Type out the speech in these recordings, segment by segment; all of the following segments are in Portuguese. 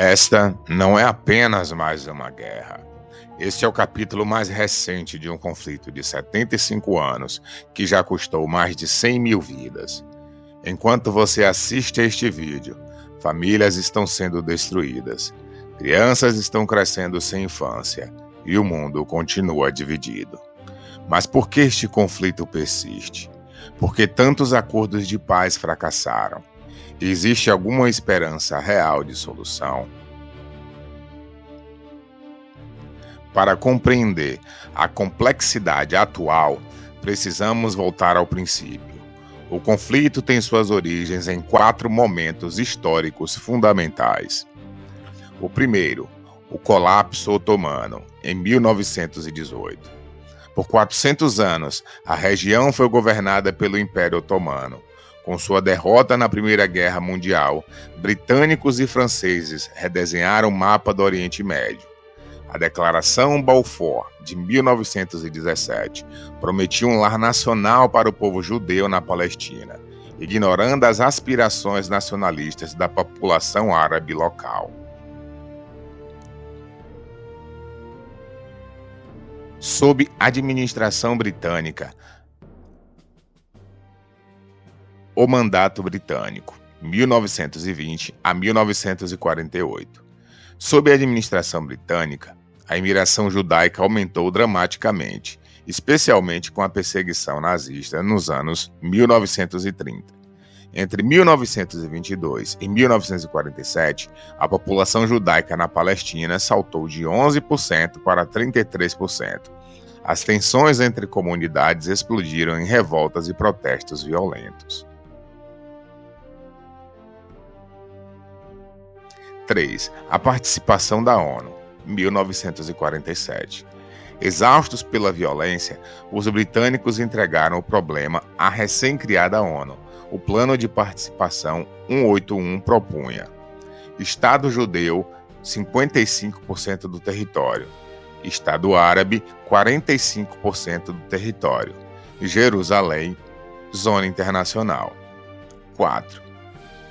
Esta não é apenas mais uma guerra. Este é o capítulo mais recente de um conflito de 75 anos que já custou mais de 100 mil vidas. Enquanto você assiste a este vídeo, famílias estão sendo destruídas, crianças estão crescendo sem infância e o mundo continua dividido. Mas por que este conflito persiste? Por que tantos acordos de paz fracassaram? Existe alguma esperança real de solução? Para compreender a complexidade atual, precisamos voltar ao princípio. O conflito tem suas origens em 4 momentos históricos fundamentais. O primeiro, o colapso otomano, em 1918. Por 400 anos, a região foi governada pelo Império Otomano. Com sua derrota na Primeira Guerra Mundial, britânicos e franceses redesenharam o mapa do Oriente Médio. A Declaração Balfour, de 1917, prometia um lar nacional para o povo judeu na Palestina, ignorando as aspirações nacionalistas da população árabe local. Sob administração britânica, o Mandato Britânico, 1920 a 1948. Sob a administração britânica, a imigração judaica aumentou dramaticamente, especialmente com a perseguição nazista nos anos 1930. Entre 1922 e 1947, a população judaica na Palestina saltou de 11% para 33%. As tensões entre comunidades explodiram em revoltas e protestos violentos. 3. A participação da ONU, 1947. Exaustos pela violência, os britânicos entregaram o problema à recém-criada ONU. O Plano de Participação 181 propunha: Estado judeu, 55% do território; Estado árabe, 45% do território; Jerusalém, zona internacional. 4.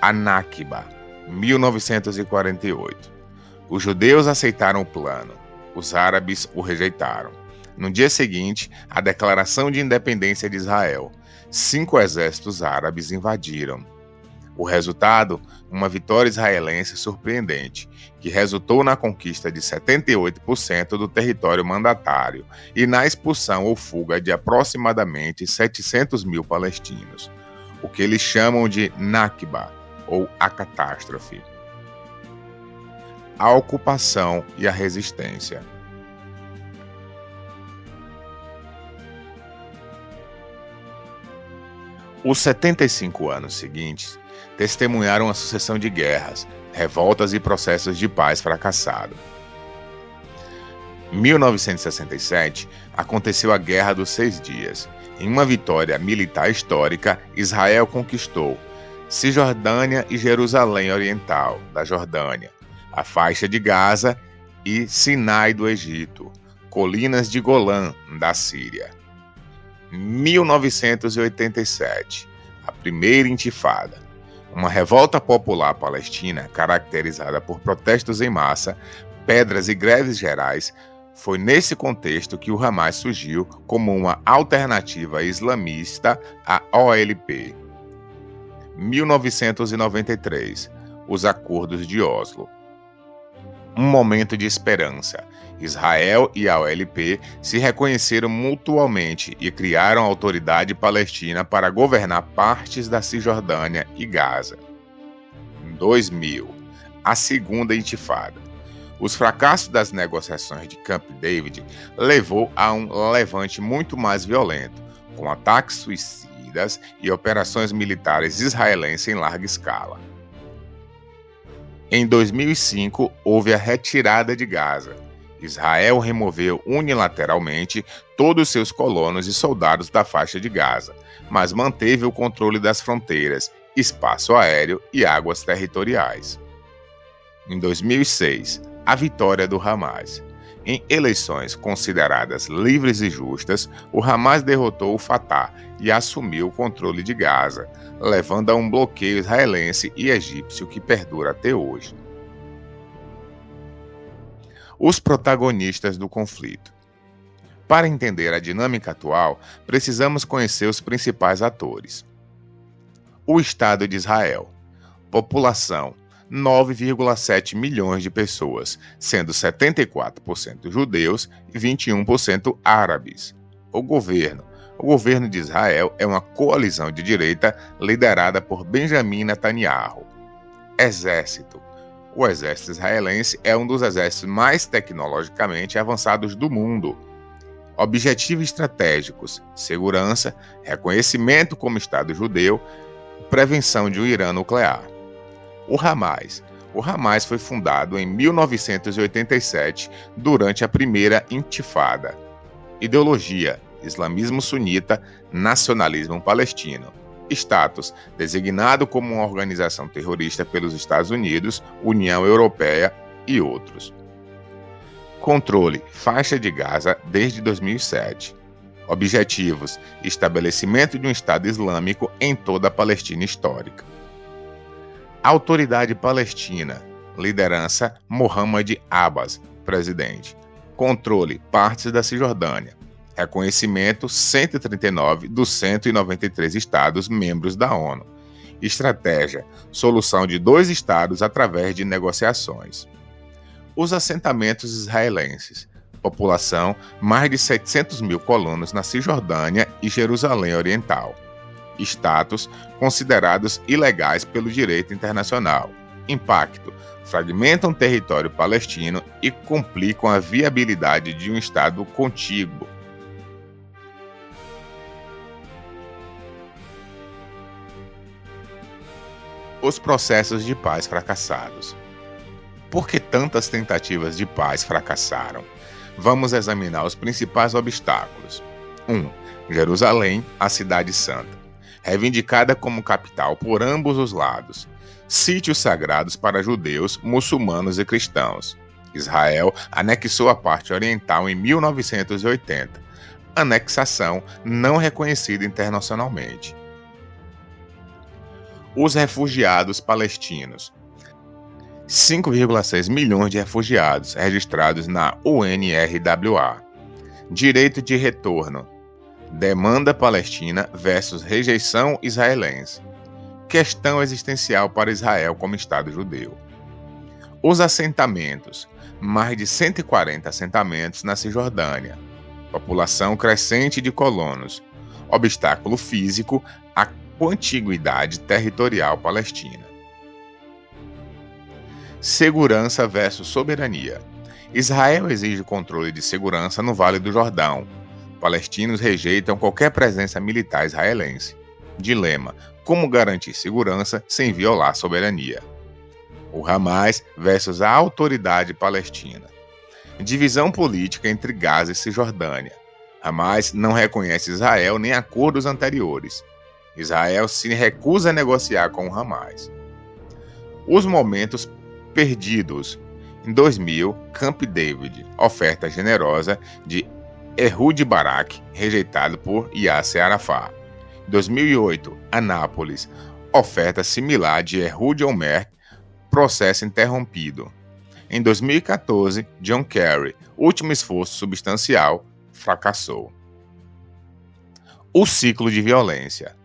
A Nakba, 1948. Os judeus aceitaram o plano, os árabes o rejeitaram. No dia seguinte, a Declaração de Independência de Israel. 5 exércitos árabes invadiram. O resultado, uma vitória israelense surpreendente, que resultou na conquista de 78% do território mandatário e na expulsão ou fuga de aproximadamente 700 mil palestinos, o que eles chamam de Nakba, ou a catástrofe. A ocupação e a resistência. Os 75 anos seguintes testemunharam a sucessão de guerras, revoltas e processos de paz fracassados. Em 1967, aconteceu a Guerra dos 6 Dias. Em uma vitória militar histórica, Israel conquistou Cisjordânia e Jerusalém Oriental, da Jordânia, a faixa de Gaza e Sinai do Egito, colinas de Golã, da Síria. 1987, a primeira intifada, uma revolta popular palestina caracterizada por protestos em massa, pedras e greves gerais. Foi nesse contexto que o Hamas surgiu como uma alternativa islamista à OLP. 1993, os Acordos de Oslo. Um momento de esperança. Israel e a OLP se reconheceram mutuamente e criaram a Autoridade Palestina para governar partes da Cisjordânia e Gaza. Em 2000, a Segunda Intifada. Os fracassos das negociações de Camp David levou a um levante muito mais violento, com ataques suicidas e operações militares israelenses em larga escala. Em 2005, houve a retirada de Gaza. Israel removeu unilateralmente todos seus colonos e soldados da faixa de Gaza, mas manteve o controle das fronteiras, espaço aéreo e águas territoriais. Em 2006, a vitória do Hamas. Em eleições consideradas livres e justas, o Hamas derrotou o Fatah e assumiu o controle de Gaza, levando a um bloqueio israelense e egípcio que perdura até hoje. Os protagonistas do conflito. Para entender a dinâmica atual, precisamos conhecer os principais atores. O Estado de Israel. População: 9,7 milhões de pessoas, sendo 74% judeus e 21% árabes. O governo de Israel é uma coalizão de direita liderada por Benjamin Netanyahu. Exército. O exército israelense é um dos exércitos mais tecnologicamente avançados do mundo. Objetivos estratégicos: segurança, reconhecimento como Estado judeu, prevenção de um Irã nuclear. O Hamas. O Hamas foi fundado em 1987 durante a primeira Intifada. Ideologia: islamismo sunita, nacionalismo palestino. Status: designado como uma organização terrorista pelos Estados Unidos, União Europeia e outros. Controle: faixa de Gaza desde 2007. Objetivos: estabelecimento de um Estado Islâmico em toda a Palestina histórica. Autoridade Palestina. Liderança: Mohamed Abbas, presidente. Controle: partes da Cisjordânia. Reconhecimento: 139 dos 193 estados membros da ONU. Estratégia: solução de 2 estados através de negociações. Os assentamentos israelenses. População: mais de 700 mil colonos na Cisjordânia e Jerusalém Oriental. Status: considerados ilegais pelo direito internacional. Impacto: fragmentam o território palestino e complicam a viabilidade de um Estado contíguo. Os processos de paz fracassados. Por que tantas tentativas de paz fracassaram? Vamos examinar os principais obstáculos. 1. Jerusalém, a cidade santa. Reivindicada como capital por ambos os lados. Sítios sagrados para judeus, muçulmanos e cristãos. Israel anexou a parte oriental em 1980. Anexação não reconhecida internacionalmente. Os refugiados palestinos. 5,6 milhões de refugiados registrados na UNRWA. Direito de retorno. Demanda palestina versus rejeição israelense. Questão existencial para Israel como Estado judeu. Os assentamentos. Mais de 140 assentamentos na Cisjordânia. População crescente de colonos. Obstáculo físico à contiguidade territorial palestina. Segurança versus soberania. Israel exige controle de segurança no Vale do Jordão. Palestinos rejeitam qualquer presença militar israelense. Dilema: como garantir segurança sem violar a soberania? O Hamas versus a autoridade palestina. Divisão política entre Gaza e Cisjordânia. Hamas não reconhece Israel nem acordos anteriores. Israel se recusa a negociar com o Hamas. Os momentos perdidos. Em 2000, Camp David, oferta generosa de Ehud Barak, rejeitado por Yasser Arafat. Em 2008, Anápolis, oferta similar de Ehud Olmert, processo interrompido. Em 2014, John Kerry, último esforço substancial, fracassou. O ciclo de violência.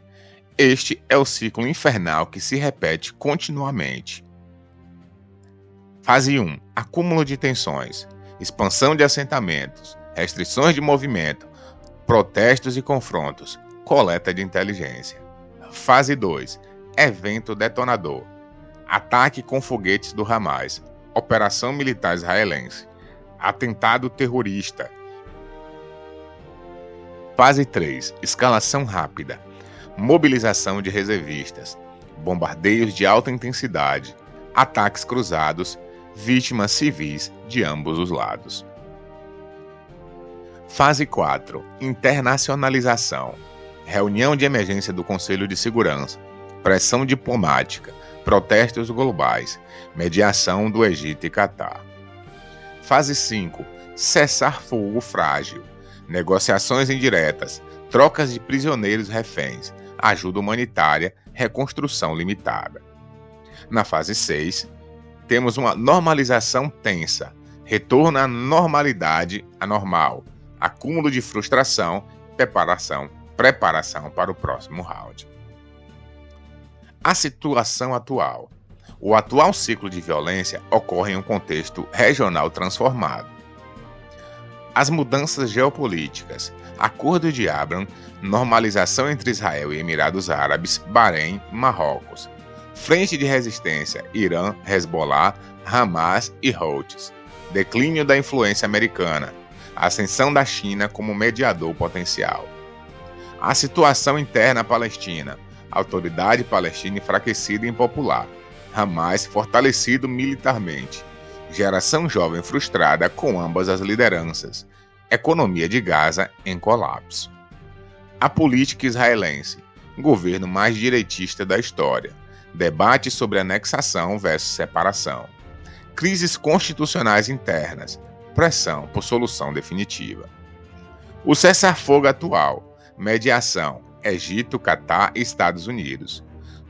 Este é o ciclo infernal que se repete continuamente. Fase 1. Acúmulo de tensões, expansão de assentamentos, restrições de movimento, protestos e confrontos, coleta de inteligência. Fase 2. Evento detonador, ataque com foguetes do Hamas, operação militar israelense, atentado terrorista. Fase 3. Escalação rápida, mobilização de reservistas, bombardeios de alta intensidade, ataques cruzados, vítimas civis de ambos os lados. Fase 4. Internacionalização, reunião de emergência do Conselho de Segurança, pressão diplomática, protestos globais, mediação do Egito e Catar. Fase 5. Cessar-fogo frágil, negociações indiretas, trocas de prisioneiros reféns, ajuda humanitária, reconstrução limitada. Na fase 6, temos uma normalização tensa, retorno à normalidade anormal, acúmulo de frustração, preparação para o próximo round. A situação atual. O atual ciclo de violência ocorre em um contexto regional transformado. As mudanças geopolíticas, Acordo de Abraham, normalização entre Israel e Emirados Árabes, Bahrein, Marrocos, Frente de Resistência, Irã, Hezbollah, Hamas e Houthis, declínio da influência americana, ascensão da China como mediador potencial. A situação interna palestina, Autoridade Palestina enfraquecida e impopular, Hamas fortalecido militarmente, geração jovem frustrada com ambas as lideranças, economia de Gaza em colapso. A política israelense, governo mais direitista da história, debate sobre anexação versus separação, crises constitucionais internas, pressão por solução definitiva. O cessar-fogo atual, mediação, Egito, Catar e Estados Unidos,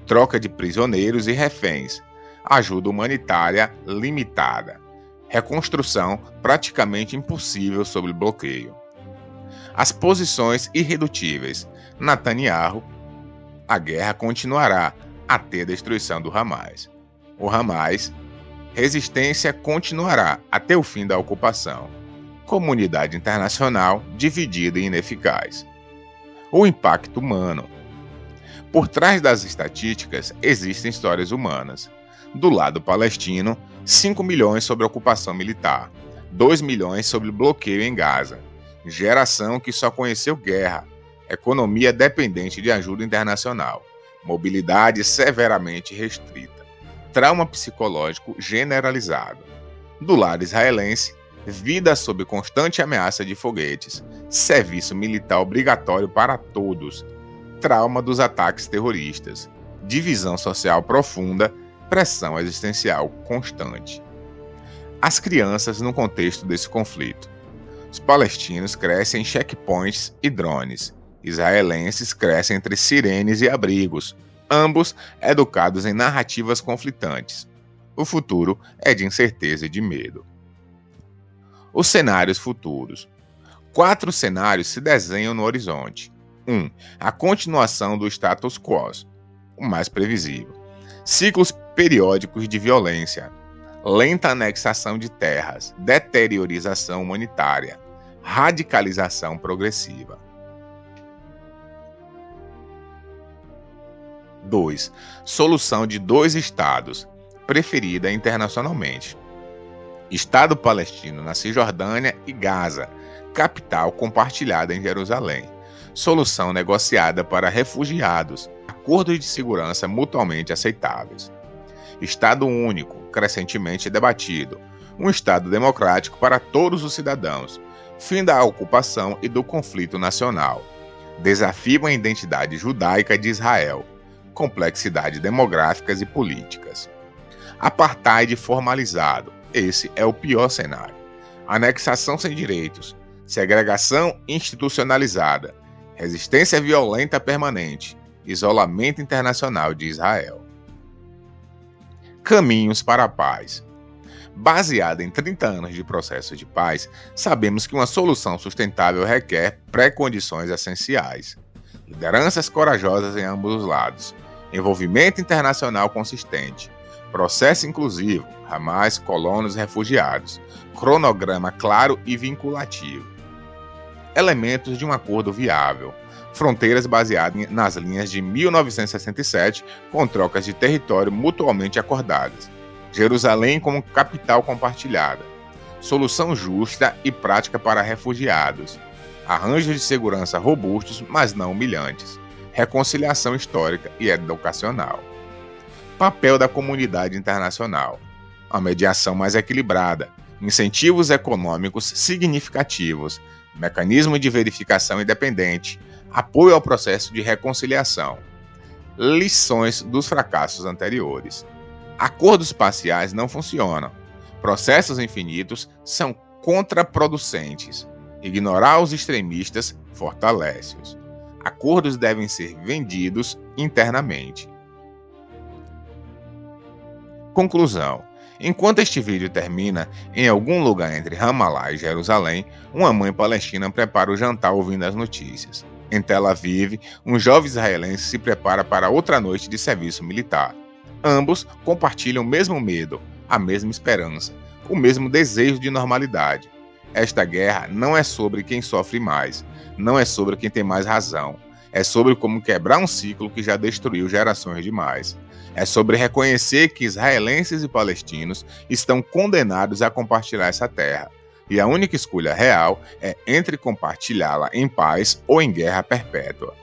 troca de prisioneiros e reféns, ajuda humanitária limitada, reconstrução praticamente impossível sob bloqueio. As posições irredutíveis, Netanyahu, a guerra continuará até a destruição do Hamas. O Hamas, resistência continuará até o fim da ocupação. Comunidade internacional dividida e ineficaz. O impacto humano. Por trás das estatísticas existem histórias humanas. Do lado palestino, 5 milhões sobre ocupação militar, 2 milhões sobre bloqueio em Gaza, geração que só conheceu guerra, economia dependente de ajuda internacional, mobilidade severamente restrita, trauma psicológico generalizado. Do lado israelense, vida sob constante ameaça de foguetes, serviço militar obrigatório para todos, trauma dos ataques terroristas, divisão social profunda, pressão existencial constante. As crianças no contexto desse conflito. Os palestinos crescem em checkpoints e drones. Israelenses crescem entre sirenes e abrigos, ambos educados em narrativas conflitantes. O futuro é de incerteza e de medo. Os cenários futuros. 4 cenários se desenham no horizonte. 1. A continuação do status quo, o mais previsível. Ciclos periódicos de violência. Lenta anexação de terras, deteriorização humanitária, radicalização progressiva. 2. Solução de 2 estados, preferida internacionalmente. Estado palestino na Cisjordânia e Gaza, capital compartilhada em Jerusalém. Solução negociada para refugiados, acordos de segurança mutuamente aceitáveis. Estado único, crescentemente debatido. Um Estado democrático para todos os cidadãos. Fim da ocupação e do conflito nacional. Desafio à identidade judaica de Israel. Complexidade demográficas e políticas. Apartheid formalizado. Esse é o pior cenário. Anexação sem direitos. Segregação institucionalizada. Resistência violenta permanente. Isolamento internacional de Israel. Caminhos para a paz. Baseada em 30 anos de processo de paz, sabemos que uma solução sustentável requer pré-condições essenciais. Lideranças corajosas em ambos os lados. Envolvimento internacional consistente. Processo inclusivo, Hamas, colonos e refugiados. Cronograma claro e vinculativo. Elementos de um acordo viável. Fronteiras baseadas nas linhas de 1967, com trocas de território mutuamente acordadas. Jerusalém como capital compartilhada. Solução justa e prática para refugiados. Arranjos de segurança robustos, mas não humilhantes. Reconciliação histórica e educacional. Papel da comunidade internacional. A mediação mais equilibrada. Incentivos econômicos significativos. Mecanismo de verificação independente. Apoio ao processo de reconciliação. Lições dos fracassos anteriores. Acordos parciais não funcionam. Processos infinitos são contraproducentes. Ignorar os extremistas fortalece-os. Acordos devem ser vendidos internamente. Conclusão. Enquanto este vídeo termina, em algum lugar entre Ramallah e Jerusalém, uma mãe palestina prepara o jantar ouvindo as notícias. Em Tel Aviv, um jovem israelense se prepara para outra noite de serviço militar. Ambos compartilham o mesmo medo, a mesma esperança, o mesmo desejo de normalidade. Esta guerra não é sobre quem sofre mais, não é sobre quem tem mais razão. É sobre como quebrar um ciclo que já destruiu gerações demais. É sobre reconhecer que israelenses e palestinos estão condenados a compartilhar essa terra. E a única escolha real é entre compartilhá-la em paz ou em guerra perpétua.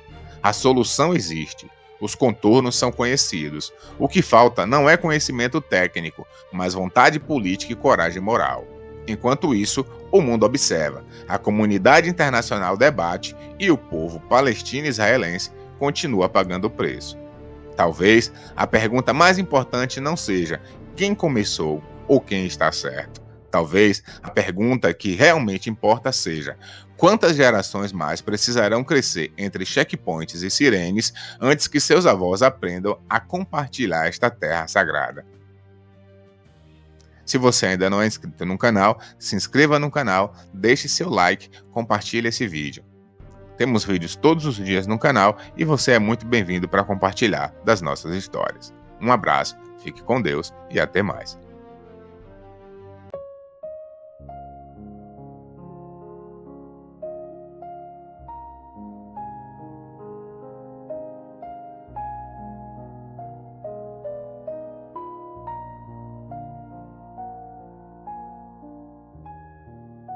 A solução existe. Os contornos são conhecidos. O que falta não é conhecimento técnico, mas vontade política e coragem moral. Enquanto isso, o mundo observa, a comunidade internacional debate e o povo palestino e israelense continua pagando o preço. Talvez a pergunta mais importante não seja quem começou ou quem está certo. Talvez a pergunta que realmente importa seja quantas gerações mais precisarão crescer entre checkpoints e sirenes antes que seus avós aprendam a compartilhar esta terra sagrada. Se você ainda não é inscrito no canal, se inscreva no canal, deixe seu like, compartilhe esse vídeo. Temos vídeos todos os dias no canal e você é muito bem-vindo para compartilhar das nossas histórias. Um abraço, fique com Deus e até mais.